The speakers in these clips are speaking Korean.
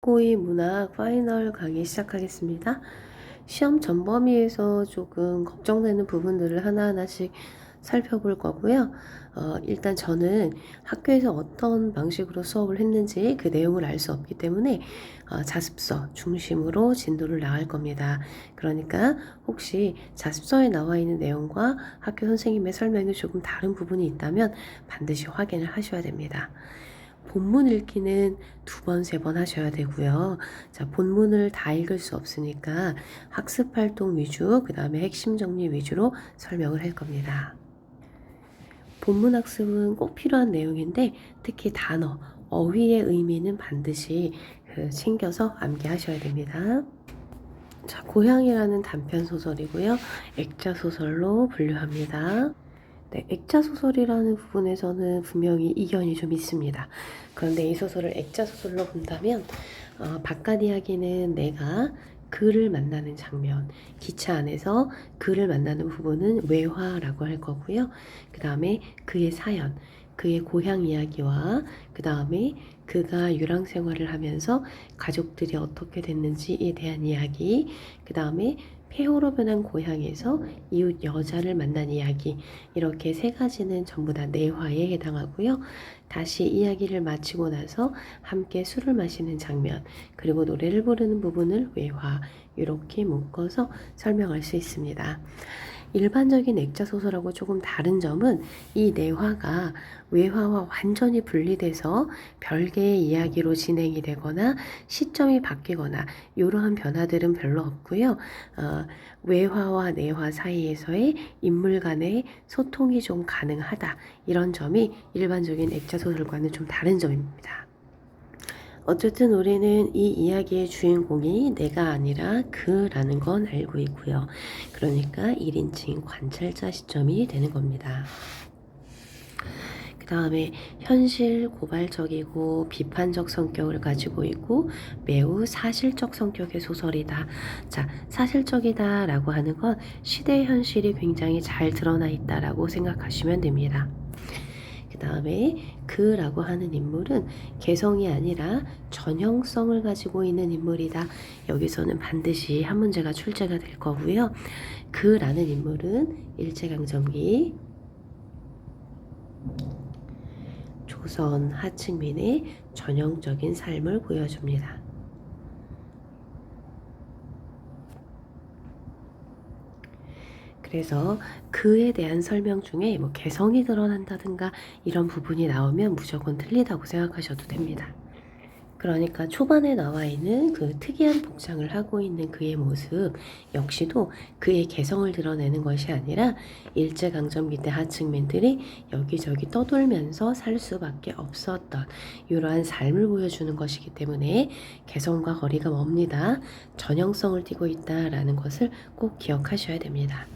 국고의 문학 파이널 강의 시작하겠습니다. 시험 전범위에서 조금 걱정되는 부분들을 하나하나씩 살펴볼 거고요. 일단 저는 학교에서 어떤 방식으로 수업을 했는지 그 내용을 알 수 없기 때문에 자습서 중심으로 진도를 나갈 겁니다. 그러니까 혹시 자습서에 나와 있는 내용과 학교 선생님의 설명이 조금 다른 부분이 있다면 반드시 확인을 하셔야 됩니다. 본문 읽기는 2번, 3번 하셔야 되고요. 자, 본문을 다 읽을 수 없으니까 학습 활동 위주, 그 다음에 핵심 정리 위주로 설명을 할 겁니다. 본문 학습은 꼭 필요한 내용인데 특히 단어, 어휘의 의미는 반드시 챙겨서 암기하셔야 됩니다. 자, 고향이라는 단편 소설이고요. 액자 소설로 분류합니다. 네, 액자 소설이라는 부분에서는 분명히 이견이 좀 있습니다. 그런데 이 소설을 액자 소설로 본다면 바깥 이야기는 내가 그를 만나는 장면, 기차 안에서 그를 만나는 부분은 외화라고 할 거고요. 그 다음에 그의 사연, 그의 고향 이야기와 그 다음에 그가 유랑 생활을 하면서 가족들이 어떻게 됐는지에 대한 이야기, 그 다음에 폐허로 변한 고향에서 이웃 여자를 만난 이야기, 이렇게 3가지는 전부 다 내화에 해당하고요. 다시 이야기를 마치고 나서 함께 술을 마시는 장면, 그리고 노래를 부르는 부분을 외화, 이렇게 묶어서 설명할 수 있습니다. 일반적인 액자 소설하고 조금 다른 점은 이 내화가 외화와 완전히 분리돼서 별개의 이야기로 진행이 되거나 시점이 바뀌거나 이러한 변화들은 별로 없고요. 외화와 내화 사이에서의 인물 간의 소통이 좀 가능하다. 이런 점이 일반적인 액자 소설과는 좀 다른 점입니다. 어쨌든 우리는 이 이야기의 주인공이 내가 아니라 그라는 건 알고 있고요. 그러니까 1인칭 관찰자 시점이 되는 겁니다. 그 다음에 현실 고발적이고 비판적 성격을 가지고 있고 매우 사실적 성격의 소설이다. 자, 사실적이다 라고 하는 건 시대 현실이 굉장히 잘 드러나 있다라고 생각하시면 됩니다. 그 다음에 그라고 하는 인물은 개성이 아니라 전형성을 가지고 있는 인물이다. 여기서는 반드시 한 문제가 출제가 될 거고요. 그라는 인물은 일제강점기 조선 하층민의 전형적인 삶을 보여줍니다. 그래서 그에 대한 설명 중에 뭐 개성이 드러난다든가 이런 부분이 나오면 무조건 틀리다고 생각하셔도 됩니다. 그러니까 초반에 나와 있는 그 특이한 복장을 하고 있는 그의 모습 역시도 그의 개성을 드러내는 것이 아니라 일제강점기 때 하층민들이 여기저기 떠돌면서 살 수밖에 없었던 이러한 삶을 보여주는 것이기 때문에 개성과 거리가 멉니다. 전형성을 띠고 있다라는 것을 꼭 기억하셔야 됩니다.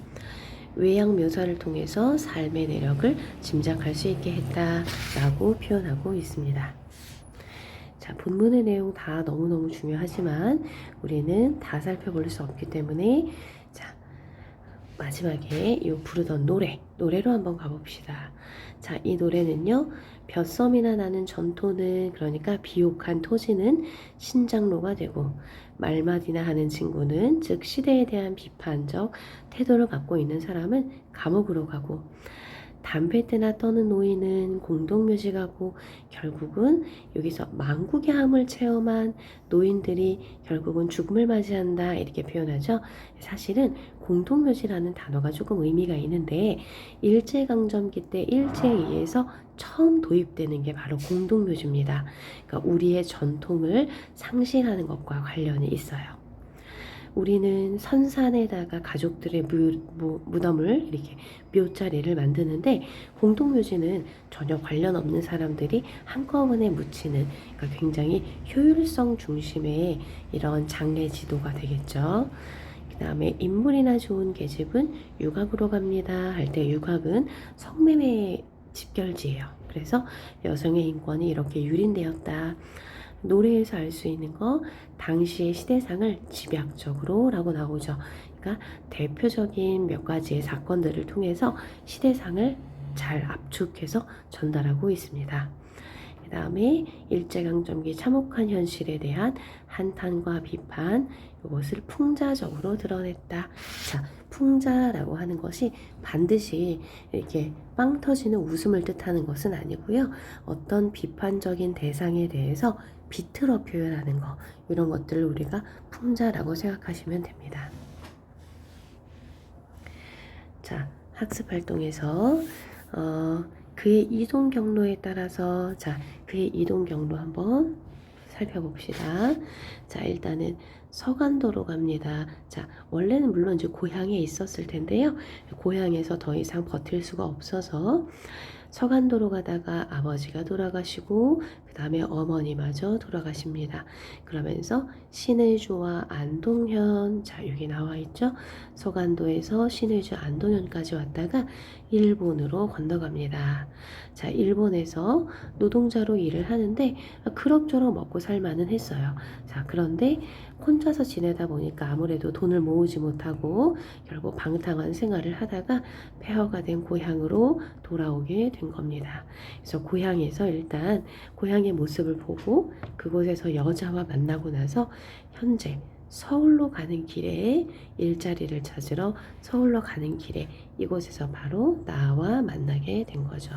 외양 묘사를 통해서 삶의 내력을 짐작할 수 있게 했다라고 표현하고 있습니다. 자, 본문의 내용 다 너무너무 중요하지만 우리는 다 살펴볼 수 없기 때문에 자, 마지막에 이 부르던 노래로 한번 가봅시다. 자, 이 노래는요, 벼섬이나 나는 전토는, 그러니까 비옥한 토지는 신장로가 되고, 말마디나 하는 친구는, 즉 시대에 대한 비판적 태도를 갖고 있는 사람은 감옥으로 가고, 담배떼나 떠는 노인은 공동묘지가고, 결국은 여기서 망국의 함을 체험한 노인들이 결국은 죽음을 맞이한다, 이렇게 표현하죠. 사실은 공동묘지라는 단어가 조금 의미가 있는데 일제강점기 때 일제에 의해서 처음 도입되는 게 바로 공동묘지입니다. 그러니까 우리의 전통을 상실하는 것과 관련이 있어요. 우리는 선산에다가 가족들의 무덤을 이렇게 묘자리를 만드는데 공동묘지는 전혀 관련 없는 사람들이 한꺼번에 묻히는, 그러니까 굉장히 효율성 중심의 이런 장례 지도가 되겠죠. 그 다음에 인물이나 좋은 계집은 유곽으로 갑니다 할 때 유곽은 성매매 집결지예요. 그래서 여성의 인권이 이렇게 유린되었다. 노래에서 알 수 있는 거 당시의 시대상을 집약적으로 라고 나오죠. 그러니까 대표적인 몇 가지의 사건들을 통해서 시대상을 잘 압축해서 전달하고 있습니다. 그 다음에 일제강점기 참혹한 현실에 대한 한탄과 비판, 이것을 풍자적으로 드러냈다. 자, 풍자라고 하는 것이 반드시 이렇게 빵 터지는 웃음을 뜻하는 것은 아니고요. 어떤 비판적인 대상에 대해서 비틀어 표현하는 거, 이런 것들을 우리가 풍자라고 생각하시면 됩니다. 자, 학습 활동에서 그의 이동 경로에 따라서, 자, 그의 이동 경로 한번 살펴봅시다. 자, 일단은 서간도로 갑니다. 자, 원래는 물론 이제 고향에 있었을 텐데요. 고향에서 더 이상 버틸 수가 없어서 서간도로 가다가 아버지가 돌아가시고 그 다음에 어머니마저 돌아가십니다. 그러면서 신의주와 안동현, 자, 여기 나와 있죠. 서간도에서 신의주 안동현까지 왔다가 일본으로 건너갑니다. 자, 일본에서 노동자로 일을 하는데 그럭저럭 먹고 살만은 했어요. 자, 그런데 혼자서 지내다 보니까 아무래도 돈을 모으지 못하고 결국 방탕한 생활을 하다가 폐허가 된 고향으로 돌아오게 된 겁니다. 그래서 고향에서 일단 고향의 모습을 보고 그곳에서 여자와 만나고 나서 현재 서울로 가는 길에, 일자리를 찾으러 서울로 가는 길에 이곳에서 바로 나와 만나게 된 거죠.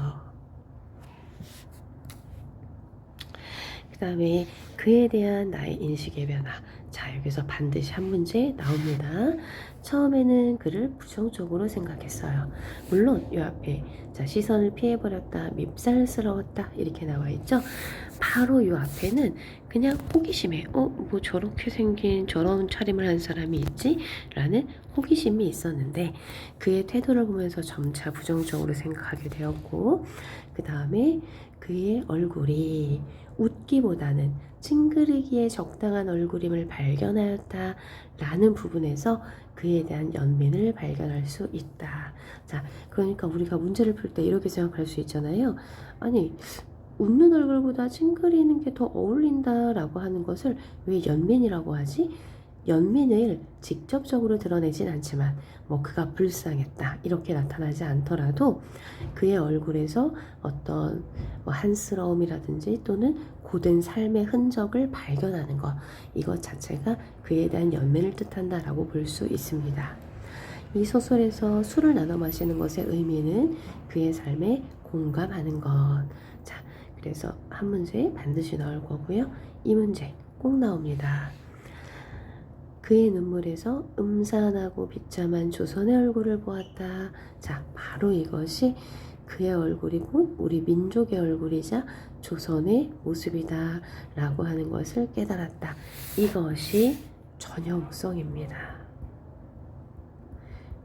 그 다음에 그에 대한 나의 인식의 변화. 자, 여기서 반드시 한 문제 나옵니다. 처음에는 그를 부정적으로 생각했어요. 물론 이 앞에, 자, 시선을 피해버렸다, 밉살스러웠다, 이렇게 나와 있죠. 바로 이 앞에는 그냥 호기심에 뭐 저렇게 생긴 저런 차림을 한 사람이 있지? 라는 호기심이 있었는데 그의 태도를 보면서 점차 부정적으로 생각하게 되었고, 그 다음에 그의 얼굴이 웃기보다는 찡그리기에 적당한 얼굴임을 발견하였다 라는 부분에서 그에 대한 연민을 발견할 수 있다. 자, 그러니까 우리가 문제를 풀 때 이렇게 생각할 수 있잖아요. 아니, 웃는 얼굴보다 찡그리는 게 더 어울린다 라고 하는 것을 왜 연민이라고 하지? 연민을 직접적으로 드러내진 않지만 뭐 그가 불쌍했다 이렇게 나타나지 않더라도 그의 얼굴에서 어떤 뭐 한스러움이라든지 또는 고된 삶의 흔적을 발견하는 것, 이것 자체가 그에 대한 연민을 뜻한다라고 볼 수 있습니다. 이 소설에서 술을 나눠 마시는 것의 의미는 그의 삶에 공감하는 것. 자, 그래서 한 문제 반드시 나올 거고요. 이 문제 꼭 나옵니다. 그의 눈물에서 음산하고 비참한 조선의 얼굴을 보았다. 자, 바로 이것이 그의 얼굴이 곧 우리 민족의 얼굴이자 조선의 모습이다 라고 하는 것을 깨달았다. 이것이 전형성입니다.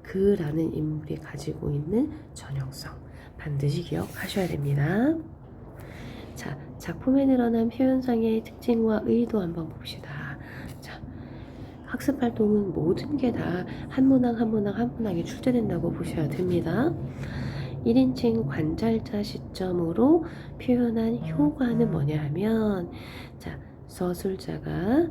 그라는 인물이 가지고 있는 전형성 반드시 기억하셔야 됩니다. 자, 작품에 드러난 표현상의 특징과 의도 한번 봅시다. 자, 학습 활동은 모든 게 다 한 문항 한 문항 한 문항에 출제된다고 보셔야 됩니다. 1인칭 관찰자 시점으로 표현한 효과는 뭐냐 하면, 자, 서술자가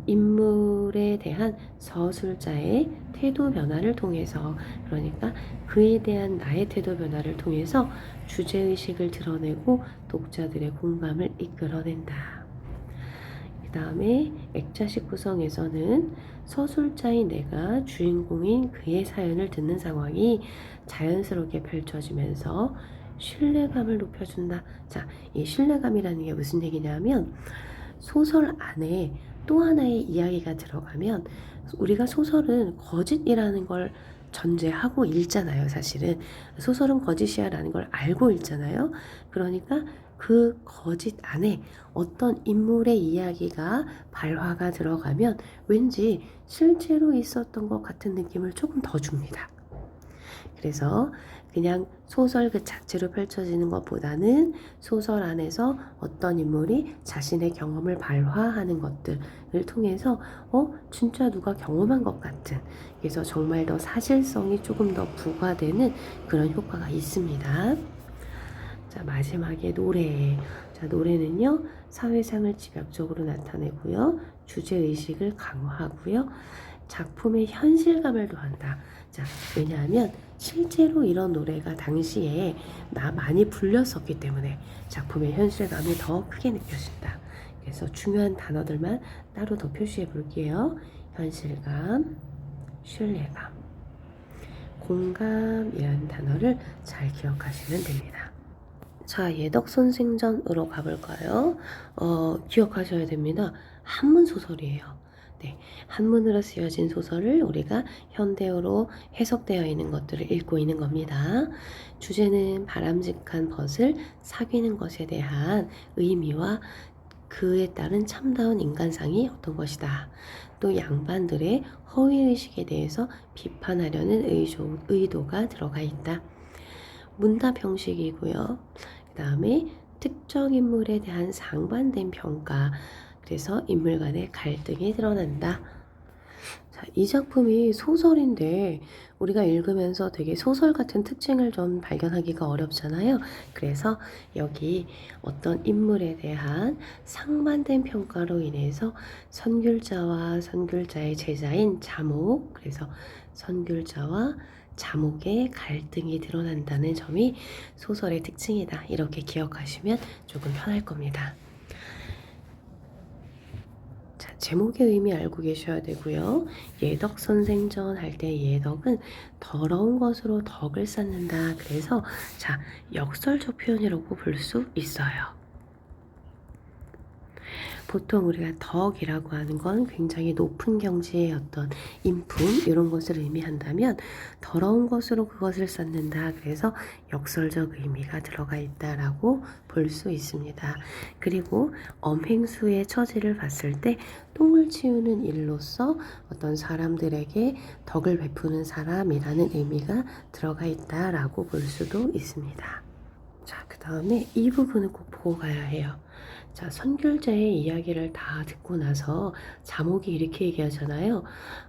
인물에 대한 서술자의 태도 변화를 통해서, 그러니까 그에 대한 나의 태도 변화를 통해서 주제의식을 드러내고 독자들의 공감을 이끌어낸다. 그 다음에 액자식 구성에서는 서술자인 내가 주인공인 그의 사연을 듣는 상황이 자연스럽게 펼쳐지면서 신뢰감을 높여준다. 자, 이 신뢰감이라는 게 무슨 얘기냐면 소설 안에 또 하나의 이야기가 들어가면 우리가 소설은 거짓이라는 걸 전제하고 읽잖아요. 사실은 소설은 거짓이야 라는 걸 알고 읽잖아요. 그러니까 그 거짓 안에 어떤 인물의 이야기가 발화가 들어가면 왠지 실제로 있었던 것 같은 느낌을 조금 더 줍니다. 그래서 그냥 소설 그 자체로 펼쳐지는 것보다는 소설 안에서 어떤 인물이 자신의 경험을 발화하는 것들을 통해서 진짜 누가 경험한 것 같은, 그래서 정말 더 사실성이 조금 더 부과되는 그런 효과가 있습니다. 자, 마지막에 노래. 자, 노래는요, 사회상을 집약적으로 나타내고요, 주제의식을 강화하고요, 작품의 현실감을 더한다. 자, 왜냐하면 실제로 이런 노래가 당시에 많이 불렸었기 때문에 작품의 현실감이 더 크게 느껴진다. 그래서 중요한 단어들만 따로 더 표시해 볼게요. 현실감, 신뢰감, 공감이라는 단어를 잘 기억하시면 됩니다. 자, 예덕선생전으로 가볼까요? 기억하셔야 됩니다. 한문 소설이에요. 네, 한문으로 쓰여진 소설을 우리가 현대어로 해석되어 있는 것들을 읽고 있는 겁니다. 주제는 바람직한 벗을 사귀는 것에 대한 의미와 그에 따른 참다운 인간상이 어떤 것이다. 또 양반들의 허위의식에 대해서 비판하려는 의도가 들어가 있다. 문답 형식이고요. 그 다음에 특정 인물에 대한 상반된 평가, 그래서 인물 간의 갈등이 드러난다. 자, 이 작품이 소설인데 우리가 읽으면서 되게 소설 같은 특징을 좀 발견하기가 어렵잖아요. 그래서 여기 어떤 인물에 대한 상반된 평가로 인해서 선귤자와 선귤자의 제자인 자목, 그래서 선귤자와 자목의 갈등이 드러난다는 점이 소설의 특징이다. 이렇게 기억하시면 조금 편할 겁니다. 자, 제목의 의미 알고 계셔야 되고요. 예덕선생전 할 때 예덕은 더러운 것으로 덕을 쌓는다. 그래서 자, 역설적 표현이라고 볼 수 있어요. 보통 우리가 덕이라고 하는 건 굉장히 높은 경지의 어떤 인품 이런 것을 의미한다면 더러운 것으로 그것을 쌓는다. 그래서 역설적 의미가 들어가 있다라고 볼 수 있습니다. 그리고 엄행수의 처지를 봤을 때 똥을 치우는 일로서 어떤 사람들에게 덕을 베푸는 사람이라는 의미가 들어가 있다라고 볼 수도 있습니다. 자, 그 다음에 이 부분을 꼭 보고 가야 해요. 자, 선귤자의 이야기를 다 듣고 나서 자목이 이렇게 얘기하잖아요.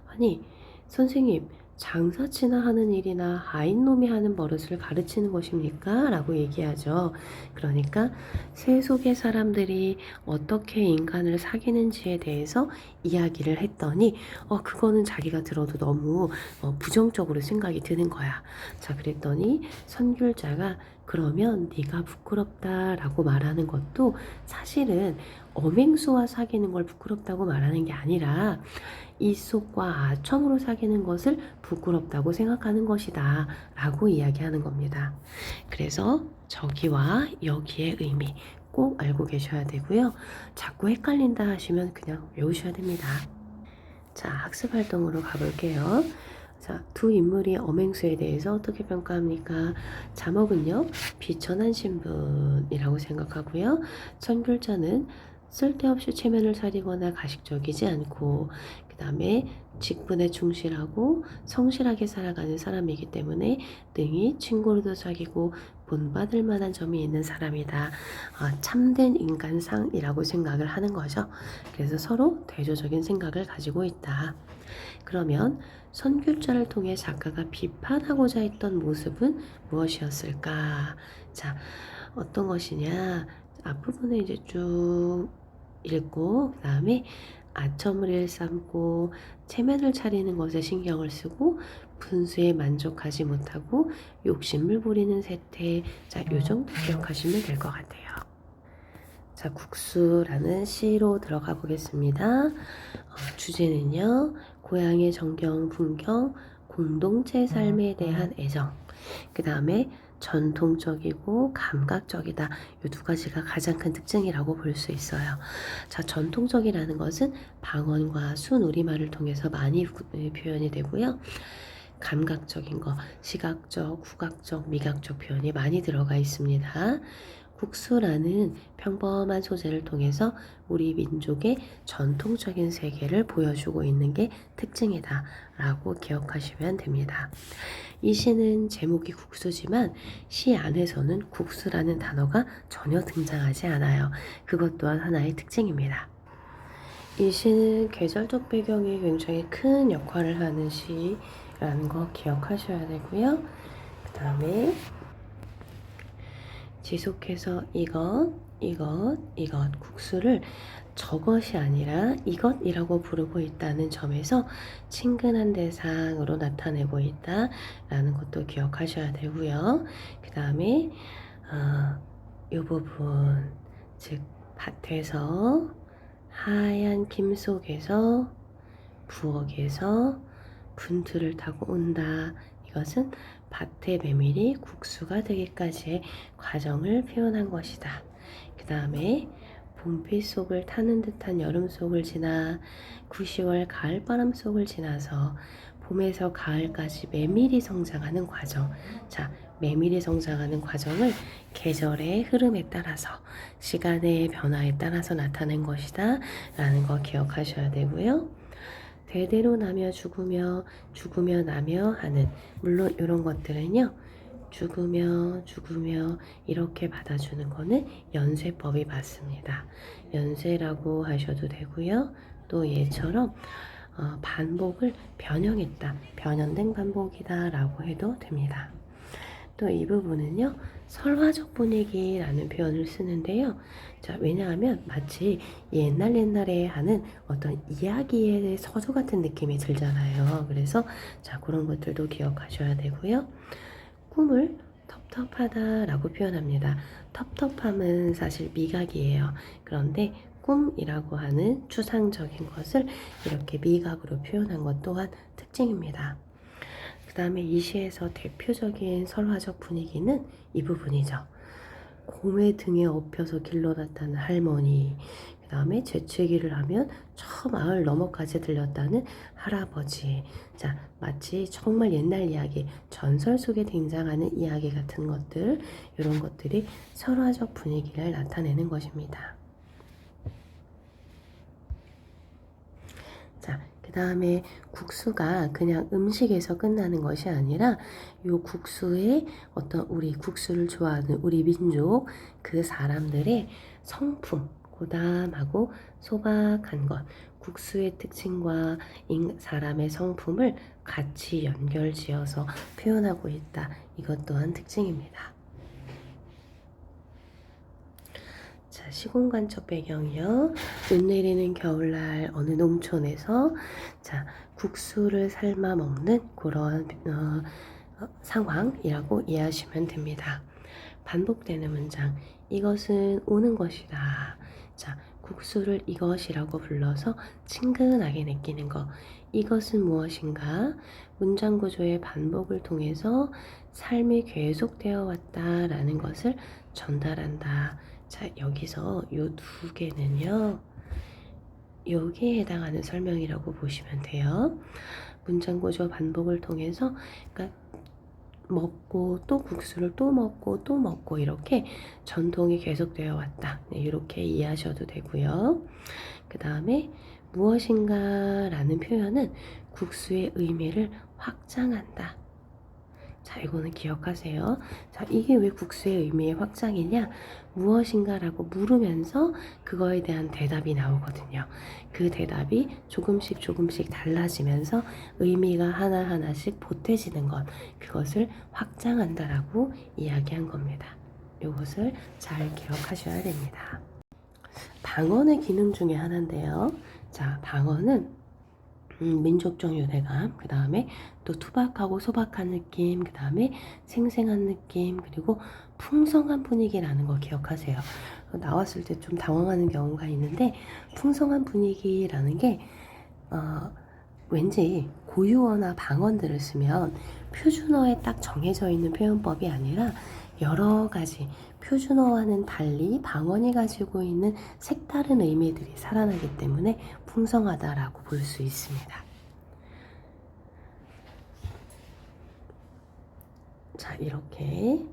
아니, 선생님, 장사치나 하는 일이나 아인놈이 하는 버릇을 가르치는 것입니까? 라고 얘기하죠. 그러니까 세속의 사람들이 어떻게 인간을 사귀는지에 대해서 이야기를 했더니 그거는 자기가 들어도 너무 부정적으로 생각이 드는 거야. 자, 그랬더니 선귤자가 그러면 네가 부끄럽다라고 말하는 것도 사실은 엄행수와 사귀는 걸 부끄럽다고 말하는 게 아니라 이속과 아첨으로 사귀는 것을 부끄럽다고 생각하는 것이다 라고 이야기하는 겁니다. 그래서 저기와 여기의 의미 꼭 알고 계셔야 되고요. 자꾸 헷갈린다 하시면 그냥 외우셔야 됩니다. 자, 학습 활동으로 가볼게요. 자, 두 인물이 엄행수에 대해서 어떻게 평가합니까? 자목은요, 비천한 신분이라고 생각하고요. 선귤자는 쓸데없이 체면을 차리거나 가식적이지 않고, 그 다음에 직분에 충실하고 성실하게 살아가는 사람이기 때문에 능히 친구로도 사귀고 본받을 만한 점이 있는 사람이다. 참된 인간상이라고 생각을 하는 거죠. 그래서 서로 대조적인 생각을 가지고 있다. 그러면 선귤자를 통해 작가가 비판하고자 했던 모습은 무엇이었을까? 자, 어떤 것이냐? 앞부분에 이제 쭉 읽고, 그 다음에 아첨을 일삼고, 체면을 차리는 것에 신경을 쓰고, 분수에 만족하지 못하고, 욕심을 부리는 세태. 자, 요 정도 기억하시면 될 것 같아요. 자, 국수라는 시로 들어가 보겠습니다. 주제는요, 고향의 정경, 풍경, 공동체 삶에 대한 애정. 그 다음에 전통적이고 감각적이다. 이 두 가지가 가장 큰 특징이라고 볼 수 있어요. 자, 전통적이라는 것은 방언과 순우리말을 통해서 많이 표현이 되고요. 감각적인 거, 시각적, 후각적, 미각적 표현이 많이 들어가 있습니다. 국수라는 평범한 소재를 통해서 우리 민족의 전통적인 세계를 보여주고 있는 게 특징이다 라고 기억하시면 됩니다. 이 시는 제목이 국수지만 시 안에서는 국수라는 단어가 전혀 등장하지 않아요. 그것 또한 하나의 특징입니다. 이 시는 계절적 배경이 굉장히 큰 역할을 하는 시라는 거 기억하셔야 되고요. 그 다음에 지속해서 이거 이것 국수를 저것이 아니라 이것이라고 부르고 있다는 점에서 친근한 대상으로 나타내고 있다라는 것도 기억하셔야 되고요. 그 다음에 이 부분, 즉 밭에서 하얀 김 속에서 부엌에서 분투를 타고 온다. 이것은 밭의 메밀이 국수가 되기까지의 과정을 표현한 것이다. 그 다음에 봄빛 속을 타는 듯한 여름 속을 지나 9, 10월 가을바람 속을 지나서 봄에서 가을까지 메밀이 성장하는 과정. 자, 메밀이 성장하는 과정을 계절의 흐름에 따라서 시간의 변화에 따라서 나타낸 것이다 라는 거 기억하셔야 되고요. 대대로 나며 죽으며 죽으며 나며 하는, 물론 이런 것들은요 죽으며 이렇게 받아주는 거는 연쇄법이 맞습니다. 연쇄라고 하셔도 되고요. 또 얘처럼 반복을 변형했다, 변형된 반복이다 라고 해도 됩니다. 또 이 부분은요 설화적 분위기라는 표현을 쓰는데요. 자, 왜냐하면 마치 옛날에 하는 어떤 이야기의 서조 같은 느낌이 들잖아요. 그래서 자, 그런 것들도 기억하셔야 되고요. 꿈을 텁텁하다라고 표현합니다. 텁텁함은 사실 미각이에요. 그런데 꿈이라고 하는 추상적인 것을 이렇게 미각으로 표현한 것 또한 특징입니다. 그 다음에 이 시에서 대표적인 설화적 분위기는 이 부분이죠. 곰의 등에 업혀서 길러 났다는 할머니, 그 다음에 재채기를 하면 저 마을 너머까지 들렸다는 할아버지. 자, 마치 정말 옛날 이야기, 전설 속에 등장하는 이야기 같은 것들, 이런 것들이 설화적 분위기를 나타내는 것입니다. 자, 그 다음에 국수가 그냥 음식에서 끝나는 것이 아니라 이 국수의 어떤 우리 국수를 좋아하는 우리 민족 그 사람들의 성품, 고담하고 소박한 것, 국수의 특징과 사람의 성품을 같이 연결지어서 표현하고 있다. 이것 또한 특징입니다. 자, 시공간적 배경이요. 눈 내리는 겨울날 어느 농촌에서 자, 국수를 삶아 먹는 그런 상황이라고 이해하시면 됩니다. 반복되는 문장. 이것은 오는 것이다. 자, 국수를 이것이라고 불러서 친근하게 느끼는 것. 이것은 무엇인가? 문장 구조의 반복을 통해서 삶이 계속되어 왔다라는 것을 전달한다. 자, 여기서 요 두 개는요, 여기에 해당하는 설명이라고 보시면 돼요. 문장 구조 반복을 통해서, 그러니까 먹고 또 국수를 또 먹고 또 먹고 이렇게 전통이 계속되어 왔다. 네, 이렇게 이해하셔도 되고요. 그 다음에 무엇인가 라는 표현은 국수의 의미를 확장한다. 자, 이거는 기억하세요. 자, 이게 왜 국수의 의미의 확장이냐? 무엇인가라고 물으면서 그거에 대한 대답이 나오거든요. 그 대답이 조금씩 달라지면서 의미가 하나하나씩 보태지는 것, 그것을 확장한다라고 이야기한 겁니다. 이것을 잘 기억하셔야 됩니다. 방언의 기능 중에 하나인데요. 자, 방언은 민족적 유대감, 그 다음에 또 투박하고 소박한 느낌, 그 다음에 생생한 느낌, 그리고 풍성한 분위기라는 거 기억하세요. 나왔을 때 좀 당황하는 경우가 있는데, 풍성한 분위기라는 게 왠지 고유어나 방언들을 쓰면 표준어에 딱 정해져 있는 표현법이 아니라 여러 가지 표준어와는 달리 방언이 가지고 있는 색다른 의미들이 살아나기 때문에 풍성하다라고 볼 수 있습니다. 자, 이렇게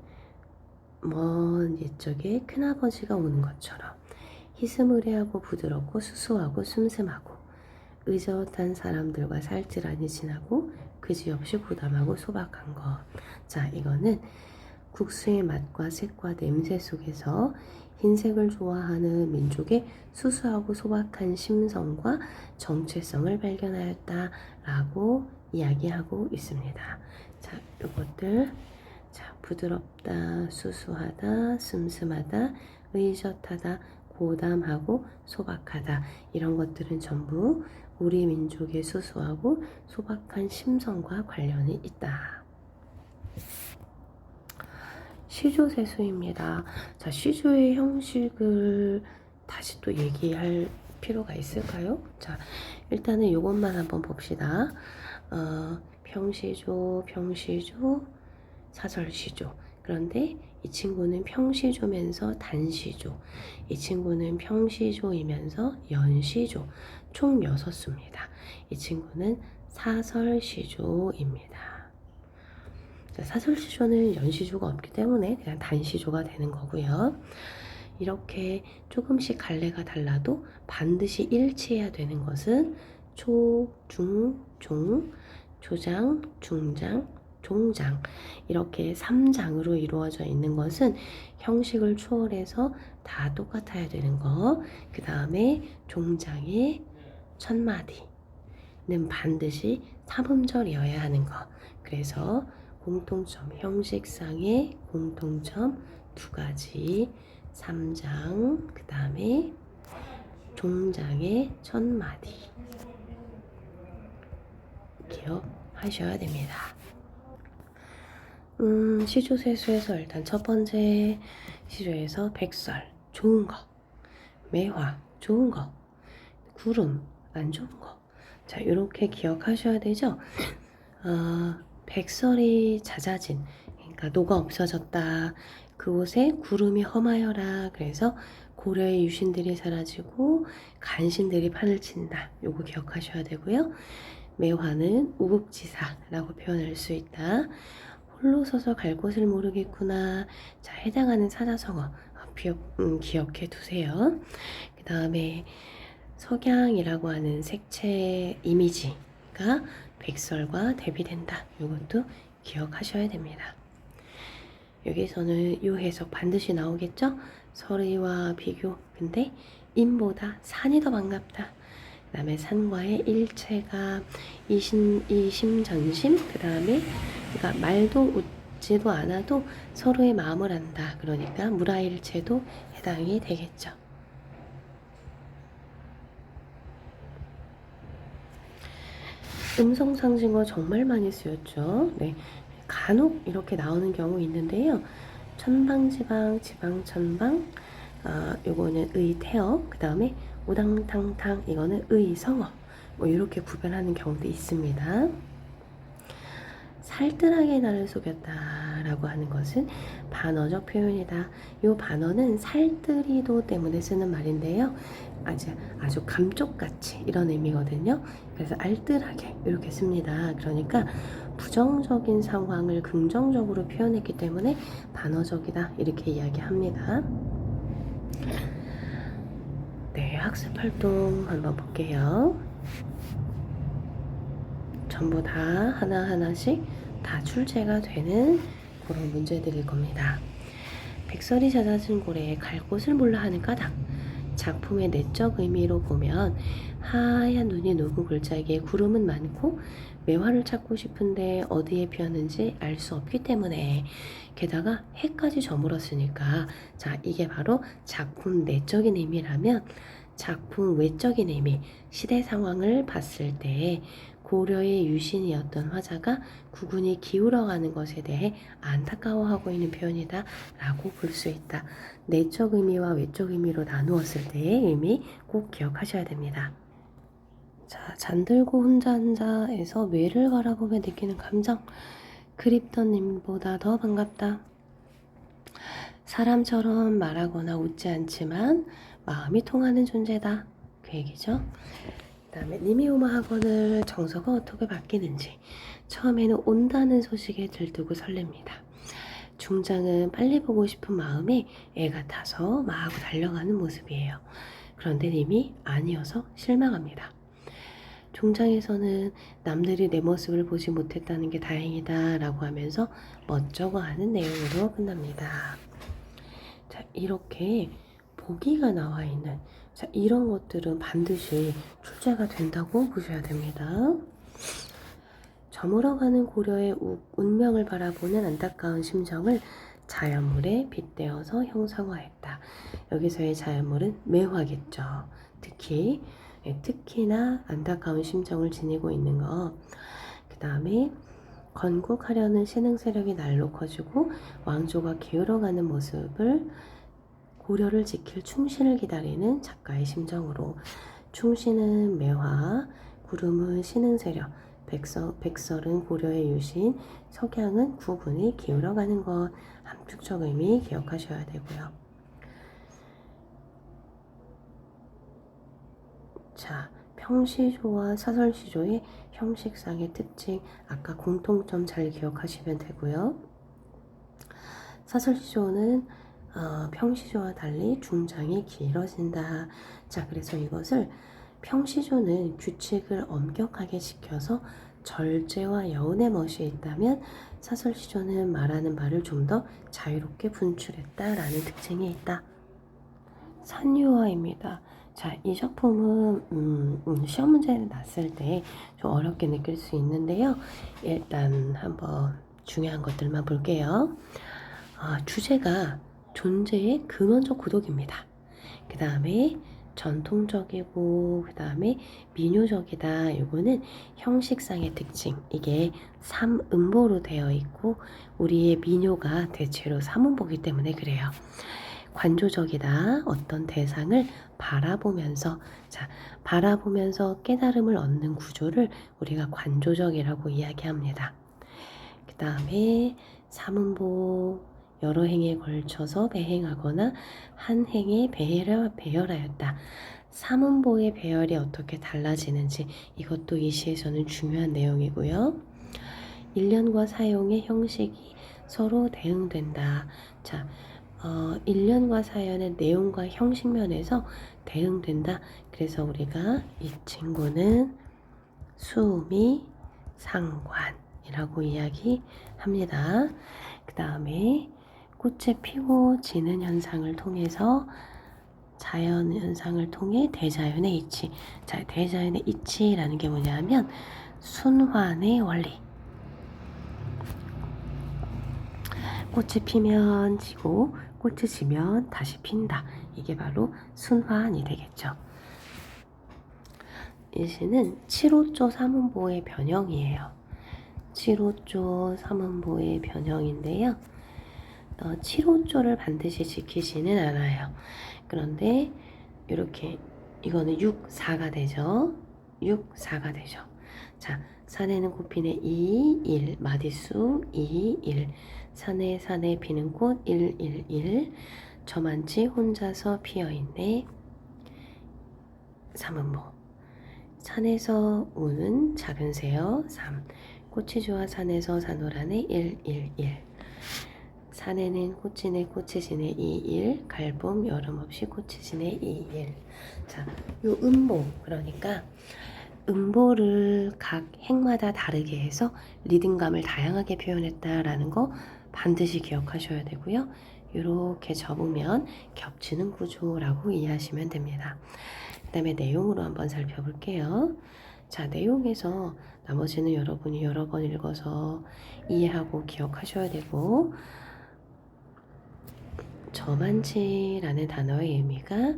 먼 옛적에 큰아버지가 오는 것처럼 희스무리하고 부드럽고 수수하고 슴슴하고 의젓한 사람들과 살뜰하니 지나고 그지없이 부담하고 소박한 것. 자, 이거는 국수의 맛과 색과 냄새 속에서 흰색을 좋아하는 민족의 수수하고 소박한 심성과 정체성을 발견하였다라고 이야기하고 있습니다. 자, 이것들, 자, 부드럽다, 수수하다, 슴슴하다, 의젓하다, 고담하고 소박하다, 이런 것들은 전부 우리 민족의 수수하고 소박한 심성과 관련이 있다. 시조세수입니다. 자, 시조의 형식을 다시 또 얘기할 필요가 있을까요? 자, 일단은 이것만 한번 봅시다. 평시조, 사설시조. 그런데 이 친구는 평시조면서 단시조, 이 친구는 평시조이면서 연시조, 총 6수입니다. 이 친구는 사설시조입니다. 사설시조는 연시조가 없기 때문에 그냥 단시조가 되는 거고요. 이렇게 조금씩 갈래가 달라도 반드시 일치해야 되는 것은 초, 중, 종, 초장, 중장, 종장, 이렇게 3장으로 이루어져 있는 것은 형식을 초월해서 다 똑같아야 되는 거. 그 다음에 종장의 첫 마디는 반드시 3음절이어야 하는 거. 그래서 공통점, 형식상의 공통점 2가지, 3장, 그 다음에 종장의 첫 마디 기억하셔야 됩니다. 시조세수에서 일단 첫 번째 시조에서 백설, 좋은 거, 매화, 좋은 거, 구름, 안 좋은 거. 자, 이렇게 기억하셔야 되죠. 백설이 잦아진, 그러니까 노가 없어졌다. 그곳에 구름이 험하여라. 그래서 고려의 유신들이 사라지고 간신들이 판을 친다. 요거 기억하셔야 되고요. 매화는 우국지사라고 표현할 수 있다. 홀로 서서 갈 곳을 모르겠구나. 자, 해당하는 사자성어 기억해 두세요. 그 다음에 석양이라고 하는 색채 이미지가 백설과 대비된다. 이것도 기억하셔야 됩니다. 여기서는 이 해석 반드시 나오겠죠? 설의와 비교. 근데 인보다 산이 더 반갑다. 그 다음에 산과의 일체가 이심전심. 그 다음에 그러니까 말도 웃지도 않아도 서로의 마음을 안다. 그러니까 무라일체도 해당이 되겠죠. 음성상징어 정말 많이 쓰였죠. 네, 간혹 이렇게 나오는 경우 있는데요. 천방지방, 지방천방, 요거는 의태어, 그 다음에 우당탕탕, 이거는 의성어, 뭐 이렇게 구별하는 경우도 있습니다. 살뜰하게 나를 속였다라고 하는 것은 반어적 표현이다. 이 반어는 살뜰이도 때문에 쓰는 말인데요. 아주 감쪽같이 이런 의미거든요. 그래서 알뜰하게 이렇게 씁니다. 그러니까 부정적인 상황을 긍정적으로 표현했기 때문에 반어적이다 이렇게 이야기합니다. 네, 학습 활동 한번 볼게요. 전부 다 하나하나씩 다 출제가 되는 그런 문제들일 겁니다. 백설이 잦아진 고래에 갈 곳을 몰라 하는 까닭. 작품의 내적 의미로 보면 하얀 눈이 녹은 글자에게 구름은 많고 매화를 찾고 싶은데 어디에 피었는지 알 수 없기 때문에, 게다가 해까지 저물었으니까, 자, 이게 바로 작품 내적인 의미라면 작품 외적인 의미, 시대 상황을 봤을 때 고려의 유신이었던 화자가 국운이 기울어가는 것에 대해 안타까워하고 있는 표현이다 라고 볼 수 있다. 내적 의미와 외적 의미로 나누었을 때의 의미 꼭 기억하셔야 됩니다. 자, 잠들고 혼자 앉아에서 외를 바라보며 느끼는 감정. 그립던 님보다 더 반갑다. 사람처럼 말하거나 웃지 않지만 마음이 통하는 존재다. 그 얘기죠. 그 다음에 님이 오마 학원을 정서가 어떻게 바뀌는지. 처음에는 온다는 소식에 들뜨고 설렙니다. 중장은 빨리 보고 싶은 마음에 애가 타서 마하고 달려가는 모습이에요. 그런데 님이 아니어서 실망합니다. 종장에서는 남들이 내 모습을 보지 못했다는 게 다행이다 라고 하면서 멋쩍어하는 내용으로 끝납니다. 자, 이렇게 보기가 나와 있는, 자, 이런 것들은 반드시 출제가 된다고 보셔야 됩니다. 저물어가는 고려의 운명을 바라보는 안타까운 심정을 자연물에 빗대어서 형상화했다. 여기서의 자연물은 매화겠죠. 특히나 안타까운 심정을 지니고 있는 것. 그 다음에 건국하려는 신흥 세력이 날로 커지고 왕조가 기울어가는 모습을 고려를 지킬 충신을 기다리는 작가의 심정으로, 충신은 매화, 구름은 신흥 세력, 백설은 고려의 유신, 석양은 국운이 기울어가는 것. 함축적 의미 기억하셔야 되고요. 자, 평시조와 사설시조의 형식상의 특징, 아까 공통점 잘 기억하시면 되고요. 사설시조는 평시조와 달리 중장이 길어진다. 자, 그래서 이것을 평시조는 규칙을 엄격하게 지켜서 절제와 여운의 멋이 있다면 사설시조는 말하는 바를 좀 더 자유롭게 분출했다라는 특징이 있다. 산유화입니다. 자, 이 작품은 시험 문제를 놨을 때 좀 어렵게 느낄 수 있는데요. 일단 한번 중요한 것들만 볼게요. 주제가 존재의 근원적 고독입니다. 그 다음에 전통적이고, 그 다음에 민요적이다. 이거는 형식상의 특징. 이게 3음보로 되어 있고 우리의 민요가 대체로 3음보이기 때문에 그래요. 관조적이다. 어떤 대상을 바라보면서, 자, 바라보면서 깨달음을 얻는 구조를 우리가 관조적이라고 이야기합니다. 그 다음에 3음보, 여러 행에 걸쳐서 배행하거나 한 행에 배열하였다. 3음보의 배열이 어떻게 달라지는지 이것도 이 시에서는 중요한 내용이고요. 일련과 사용의 형식이 서로 대응된다. 자, 일련과 사연의 내용과 형식 면에서 대응된다. 그래서 우리가 이 친구는 수미 상관이라고 이야기합니다. 그 다음에 꽃이 피고 지는 현상을 통해서 자연 현상을 통해 대자연의 이치. 자, 대자연의 이치라는 게 뭐냐면 순환의 원리. 꽃이 피면 지고 꽃이 지면 다시 핀다. 이게 바로 순환이 되겠죠. 이 시는 7호조 3음보의 변형이에요. 7호조 3음보의 변형인데요. 7호조를 반드시 지키지는 않아요. 그런데 이렇게 이거는 6, 4가 되죠. 6, 4가 되죠. 자, 산에는 꽃 피네 2, 1, 마디수 2, 1, 산에 피는 꽃 1, 1, 1, 저만치 혼자서 피어있네 3음보, 산에서 우는 작은 새여 3, 꽃이 좋아 산에서 사노라네 1, 1, 1, 산에는 꽃이 지네 2, 1, 갈봄 여름 없이 꽃이 지네 2, 1. 자, 요 음보, 그러니까 음보를 각 행마다 다르게 해서 리듬감을 다양하게 표현했다라는 거 반드시 기억하셔야 되고요. 이렇게 접으면 겹치는 구조라고 이해하시면 됩니다. 그 다음에 내용으로 한번 살펴볼게요. 자, 내용에서 나머지는 여러분이 여러 번 읽어서 이해하고 기억하셔야 되고, 저만치라는 단어의 의미가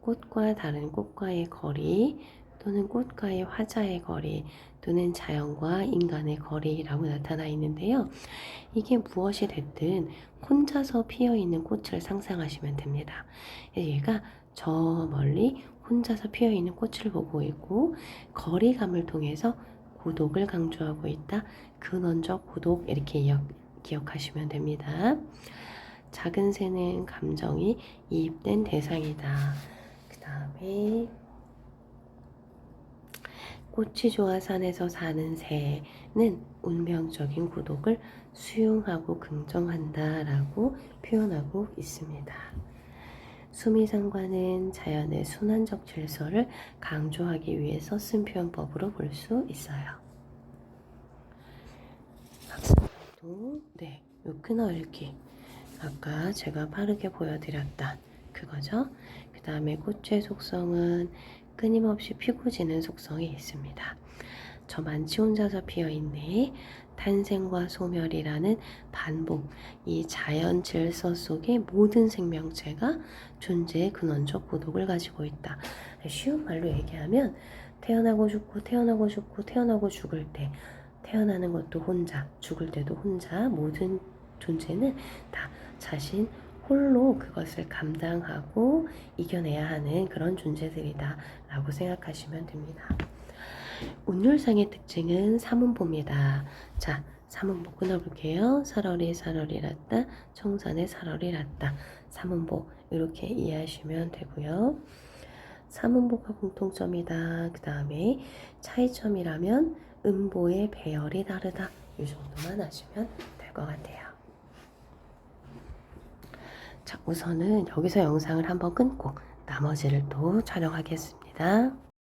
꽃과 다른 꽃과의 거리, 또는 꽃과의 화자의 거리, 또는 자연과 인간의 거리라고 나타나 있는데요. 이게 무엇이 됐든 혼자서 피어있는 꽃을 상상하시면 됩니다. 얘가 저 멀리 혼자서 피어있는 꽃을 보고 있고 거리감을 통해서 고독을 강조하고 있다. 근원적 고독, 이렇게 기억하시면 됩니다. 작은 새는 감정이 이입된 대상이다. 그 다음에 꽃이 좋아 산에서 사는 새는 운명적인 고독을 수용하고 긍정한다 라고 표현하고 있습니다. 수미상관은 자연의 순환적 질서를 강조하기 위해서 쓴 표현법으로 볼 수 있어요. 학습도 네, 요 끊어읽기. 아까 제가 빠르게 보여드렸던 그거죠. 그 다음에 꽃의 속성은 끊임없이 피고 지는 속성이 있습니다. 저만치 혼자서 피어있네. 탄생과 소멸이라는 반복, 이 자연 질서 속의 모든 생명체가 존재의 근원적 고독을 가지고 있다. 쉬운 말로 얘기하면 태어나고 죽고 태어나고 죽고 태어나고 죽을 때, 태어나는 것도 혼자, 죽을 때도 혼자, 모든 존재는 다 자신 홀로 그것을 감당하고 이겨내야 하는 그런 존재들이다 라고 생각하시면 됩니다. 운율상의 특징은 삼음보입니다. 자, 삼음보 끊어볼게요. 살얼이 살얼이 랐다, 청산의 살얼이 랐다. 삼음보 이렇게 이해하시면 되고요. 삼음보가 공통점이다. 그 다음에 차이점이라면 음보의 배열이 다르다. 이 정도만 아시면 될 것 같아요. 자, 우선은 여기서 영상을 한번 끊고 나머지를 또 촬영하겠습니다.